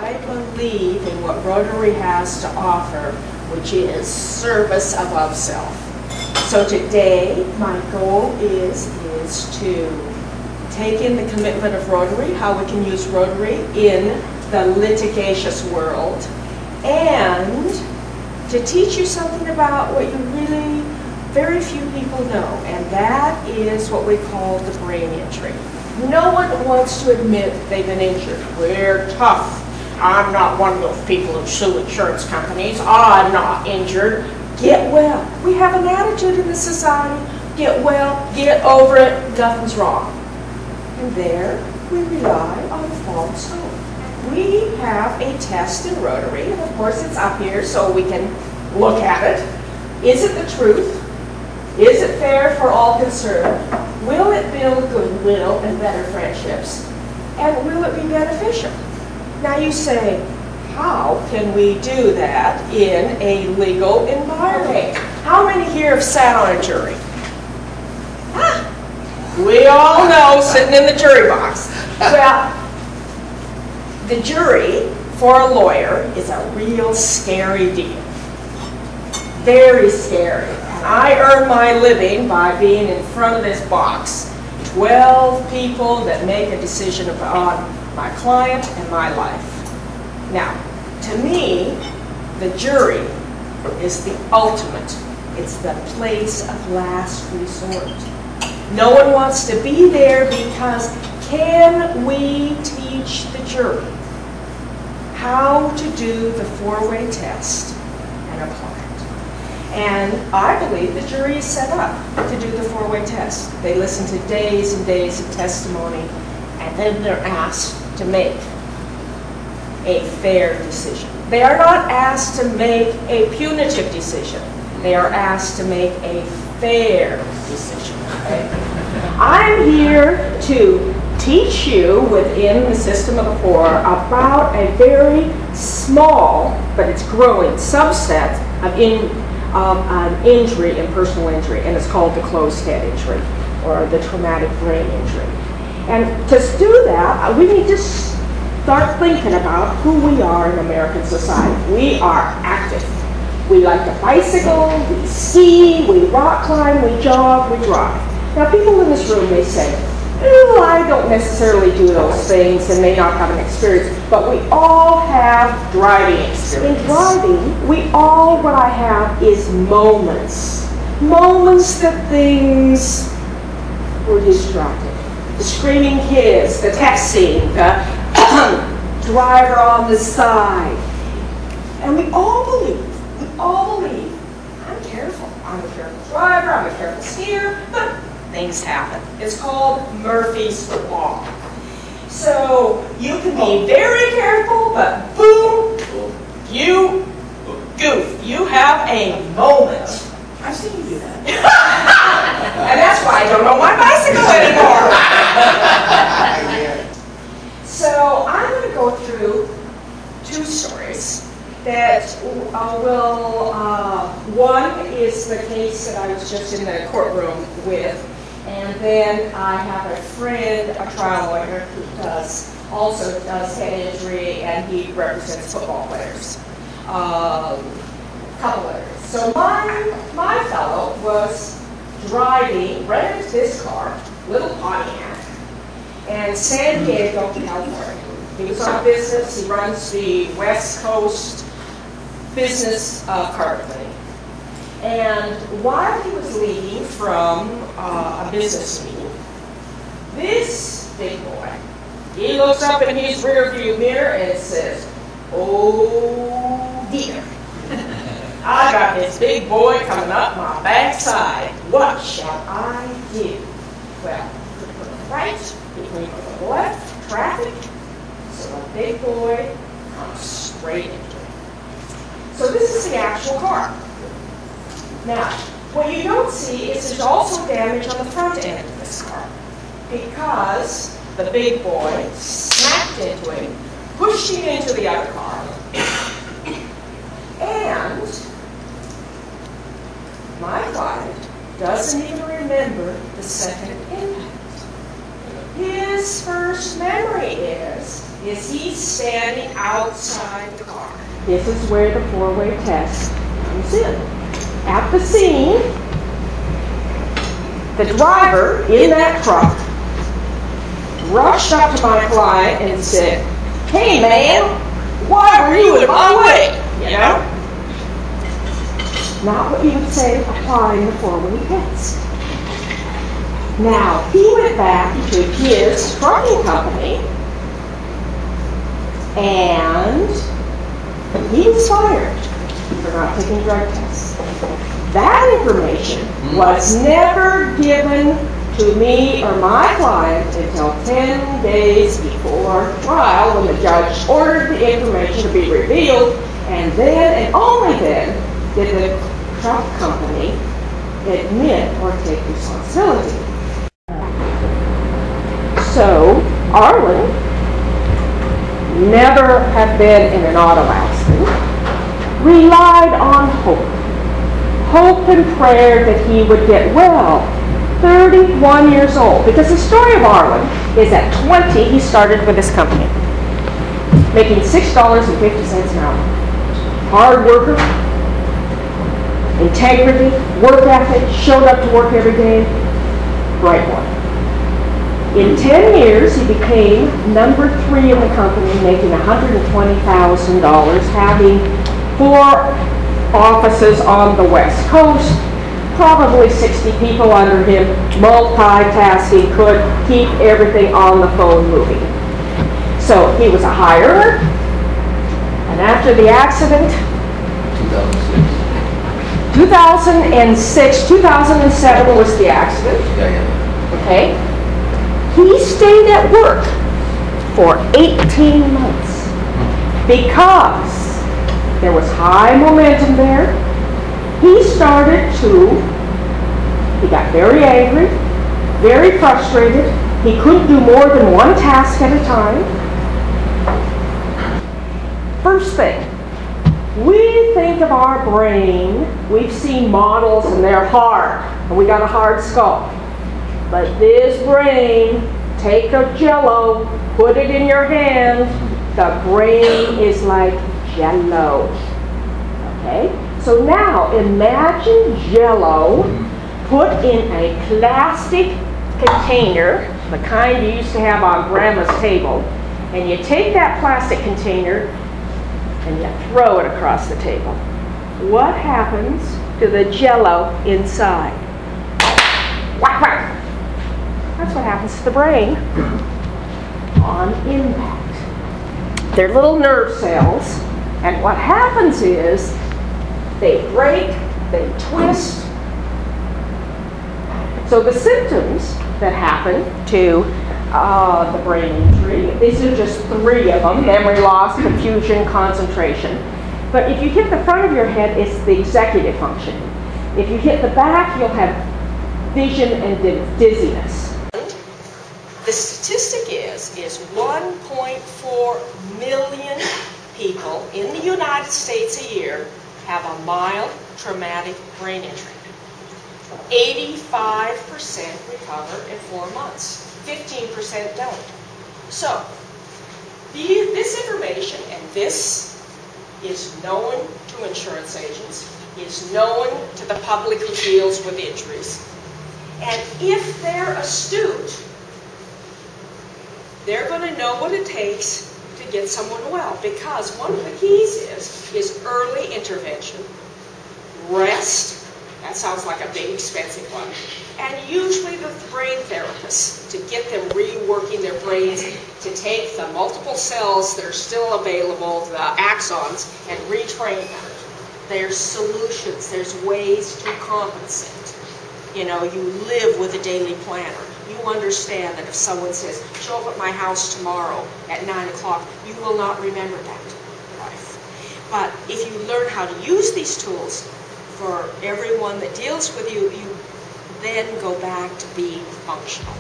I believe in what Rotary has to offer, which is service above self. So today, my goal is to take in the commitment of Rotary, how we can use Rotary in the litigious world, and to teach you something about what you really, very few people know, and that is what we call the brain injury. No one wants to admit they've been injured. We're tough. I'm not one of those people who sue insurance companies. I'm not injured. Get well. We have an attitude in this society. Get well, get over it, nothing's wrong. And there we rely on false hope. We have a test in Rotary, and of course it's up here so we can look at it. Is it the truth? Is it fair for all concerned? Will it build goodwill and better friendships? And will it be beneficial? Now you say, how can we do that in a legal environment? How many here have sat on a jury? We all know, sitting in the jury box. Well, the jury for a lawyer is a real scary deal. Very scary. And I earn my living by being in front of this box. 12 people that make a decision on my client and my life. Now, to me, the jury is the ultimate. It's the place of last resort. No one wants to be there because can we teach the jury how to do the four-way test and apply it? And I believe the jury is set up to do the four-way test. They listen to days and days of testimony, and then they're asked to make a fair decision. They are not asked to make a punitive decision. They are asked to make a fair decision. Okay? I'm here to teach you within the system of the four about a very small, but it's growing, subset of an injury and personal injury, and it's called the closed head injury or the traumatic brain injury. And to do that, we need to start thinking about who we are in American society. We are active. We like to bicycle, we ski, we rock climb, we jog, we drive. Now people in this room may say, oh, I don't necessarily do those things and may not have an experience, but we all have driving experience. In driving, what I have is moments. Moments that things were distracted. The screaming kids, the texting, the driver on the side. And we all believe, I'm careful. I'm a careful driver, I'm a careful skier, but things happen. It's called Murphy's Law. So you can be very careful, but boom, you goof. You have a moment. I've seen you do that. And that's why I don't know my bicycle anymore. So I'm going to go through two stories that one is the case that I was just in the courtroom with, and then I have a friend, a trial lawyer, who also does head injury, and he represents football players, couple players. So my fellow was driving, rented his car, little Pontiac, in San Diego, California. He was on business. He runs the West Coast business car company. And while he was leaving from a business meeting, this big boy, he looks up in his rear view mirror and says, oh dear, I got this big boy coming up my backside. What shall I do? Well, put the right between the left traffic, so the big boy comes straight into it. So this is the actual car. Now, what you don't see is there's also damage on the front end of this car because the big boy smacked into him, pushed him into the other car, and my client doesn't even remember the second impact. His first memory is is he's standing outside the car. This is where the four-way test comes in. At the scene, the driver in that truck rushed up to my client and said, "Hey man, why were you in my way?" You know? Not what you would say applying the four-way test. Now, he went back to his trucking company and he was fired for not taking drug tests. That information was never given to me or my client until 10 days before trial, when the judge ordered the information to be revealed, and then and only then did the truck company admit or take responsibility. So, Arlen never had been in an auto accident, relied on hope. Hope and prayer that he would get well. 31 years old. Because the story of Arlen is at 20, he started with his company, making $6.50 an hour. Hard worker, integrity, work ethic, showed up to work every day, bright boy. In 10 years, he became number 3 in the company, making $120,000, having 4 offices on the West Coast, probably 60 people under him, multitasking, could keep everything on the phone moving. So he was a hirer, and after the accident, 2007 was the accident. Okay. He stayed at work for 18 months because there was high momentum there. He got very angry, very frustrated. He couldn't do more than one task at a time. First thing, we think of our brain, we've seen models and they're hard, and we got a hard skull. But this brain, take a Jell-O, put it in your hand, the brain is like Jell-O. Okay? So now imagine Jell-O put in a plastic container, the kind you used to have on Grandma's table, and you take that plastic container and you throw it across the table. What happens to the Jell-O inside? Whack, whack. That's what happens to the brain on impact. They're little nerve cells, and what happens is they break, they twist. So the symptoms that happen to the brain injury, these are just 3 of them: memory loss, confusion, concentration. But if you hit the front of your head, it's the executive function. If you hit the back, you'll have vision and dizziness. The statistic is 1.4 million people in the United States a year have a mild traumatic brain injury. 85% recover in 4 months. 15% don't. So, this information, and this is known to insurance agents, is known to the public who deals with injuries. And if they're astute, they're going to know what it takes to get someone well. Because one of the keys is early intervention, rest. That sounds like a big, expensive one. And usually the brain therapists, to get them reworking their brains, to take the multiple cells that are still available, the axons, and retrain them. There's solutions. There's ways to compensate. You know, you live with a daily planner. You understand that if someone says, show up at my house tomorrow at 9 o'clock, you will not remember that. Right? But if you learn how to use these tools for everyone that deals with you, you then go back to being functional.